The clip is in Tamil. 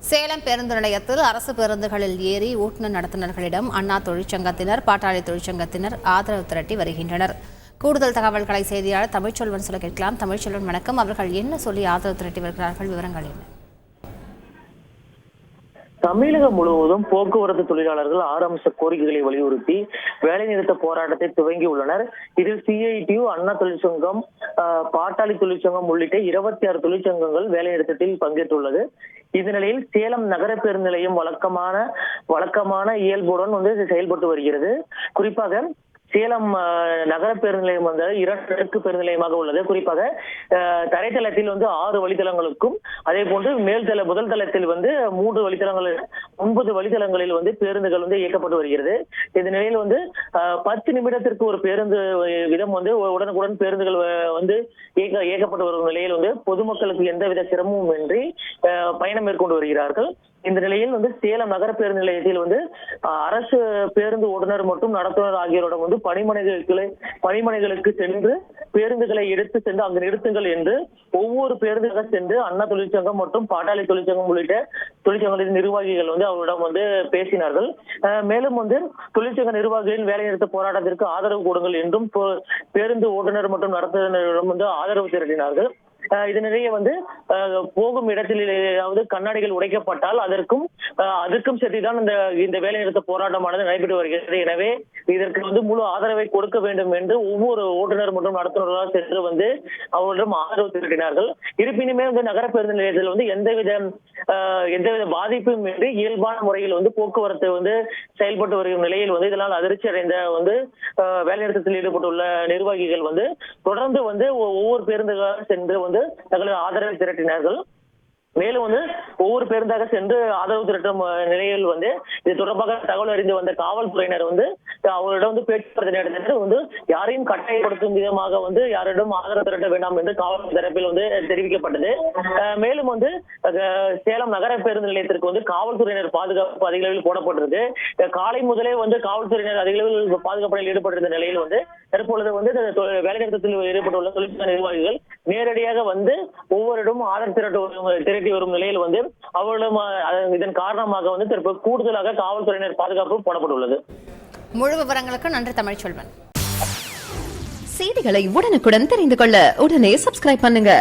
சேலம் பேருந்து நிலையத்தில் அரசு பேருந்துகளில் ஏறி ஓட்டுநர் நடத்துனர்களிடம் அண்ணா தொழிற்சங்கத்தினர், பாட்டாளி தொழிற்சங்கத்தினர் ஆதரவு திரட்டி வருகின்றனர். கூடுதல் தகவல்களை செய்தியாளர் தமிழ்ச்செல்வன் சொல்ல கேட்கலாம். தமிழ்ச்செல்வன், வணக்கம். அவர்கள் என்ன சொல்லி ஆதரவு திரட்டி வருகிறார்கள்? விவரங்கள் என்ன? தமிழகம் முழுவதும் போக்குவரத்து தொழிலாளர்கள் ஆரம்பித்த கோரிக்கைகளை வலியுறுத்தி வேலைநிறுத்த போராட்டத்தை துவங்கியுள்ளனர். இதில் சிஐடியு, அண்ணா தொழிற்சங்கம், பாட்டாளி தொழிற்சங்கம் உள்ளிட்ட 26 தொழிற்சங்கங்கள் வேலைநிறுத்தத்தில் பங்கேற்றுள்ளது. இந்த நிலையில் சேலம் நகர பேருந்து நிலையம் வழக்கமான இயல்புடன் செயல்பட்டு வருகிறது. குறிப்பாக சேலம் நகர பேருந்து நிலையம் 2 அடுக்கு பேருந்து நிலையமாக உள்ளது. குறிப்பாக தரைத்தளத்தில் 6 வழித்தளங்களுக்கும், அதே போன்று முதல் தளத்தில் 3 வழித்தளங்கள், 9 வழித்தளங்களில் பேருந்துகள் இயக்கப்பட்டு வருகிறது. இந்த நிலையில் 10 நிமிடத்திற்கு ஒரு பேருந்து விதம் உடனுக்குடன் பேருந்துகள் இயக்கப்பட்டு வரும் நிலையில் பொதுமக்களுக்கு எந்தவித சிரமமும் இன்றி பயணம் மேற்கொண்டு வருகிறார்கள். இந்த நிலையில் சேலம் நகர பேருந்து நிலையத்தில் அரசு பேருந்து ஓட்டுநர் மற்றும் நடத்துனர் ஆகியோரிடம் பணிமனைகளுக்கு சென்று பேருந்துகளை எடுத்து சென்று அங்கு நிறுத்துங்கள் என்று ஒவ்வொரு பேருந்தாக சென்று அண்ணா தொழிற்சங்கம் மற்றும் பாட்டாளி தொழிற்சங்கம் உள்ளிட்ட தொழிற்சங்கங்களின் நிர்வாகிகள் அவரிடம் பேசினார்கள். மேலும் தொழிற்சங்க நிர்வாகிகளின் வேலைநிறுத்த போராட்டத்திற்கு ஆதரவு கொடுங்கள் என்றும் பேருந்து ஓட்டுநர் மற்றும் நடத்துனரிடம் ஆதரவு திரட்டினார்கள். இதனிடையே போகும் இடத்திலேயாவது கண்ணாடிகள் உடைக்கப்பட்டால் அதற்கும் சேர்த்துதான் இந்த வேலைநிறுத்த போராட்டமானது நடைபெற்று வருகிறது. எனவே இதற்கு முழு ஆதரவை கொடுக்க வேண்டும் என்று ஒவ்வொரு ஓட்டுநர் மற்றும் நடத்துனர்களாக சென்று அவர்களிடம் ஆதரவு திரட்டினார்கள். இருப்பினுமே நகர பேருந்து நிலையத்தில் எந்தவித பாதிப்பும் இன்றி இயல்பான முறையில் போக்குவரத்து செயல்பட்டு வரும் நிலையில் இதனால் அதிர்ச்சி அடைந்த வேலைநிறுத்தத்தில் ஈடுபட்டுள்ள நிர்வாகிகள் தொடர்ந்து ஒவ்வொரு பேருந்துகளாக சென்று தங்களது ஆதரவை திரட்டினார்கள். மேலும் ஒவ்வொரு பேருந்தாக சென்று ஆதரவு திரட்டும் நிலையில் இது தொடர்பாக தகவல் அறிந்து வந்த காவல்துறையினர் அவரிடம் பேச்சுவார்த்தை நடத்தினர். யாரையும் கட்டாயப்படுத்தும் விதமாக யாரிடம் ஆதரவு திரட்ட வேண்டாம் என்று காவல்துறை தரப்பில் தெரிவிக்கப்பட்டது. மேலும் சேலம் நகர பேருந்து நிலையத்திற்கு காவல்துறையினர் பாதுகாப்பு அதிக அளவில் போடப்பட்டிருக்கு. காலை முதலே காவல்துறையினர் அதிக அளவில் பாதுகாப்பில் ஈடுபட்டிருந்த நிலையில் தற்பொழுது வேலைநிறுத்தத்தில் ஈடுபட்டுள்ள தொழிற்சங்க நிர்வாகிகள் நேரடியாக ஒவ்வொருடம் ஆதரவு திரட்டி வரும் நிலையில் அவர்களும் இதன் காரணமாக தற்போது கூடுதலாக காவல்துறையினர் பாதுகாப்பு போடப்பட்டுள்ளது. முழு விவரங்களுக்கு நன்றி தமிழ்ச்செல்வன். செய்திகளை உடனுக்குடன் தெரிந்து கொள்ள உடனே சப்ஸ்கிரைப் பண்ணுங்க.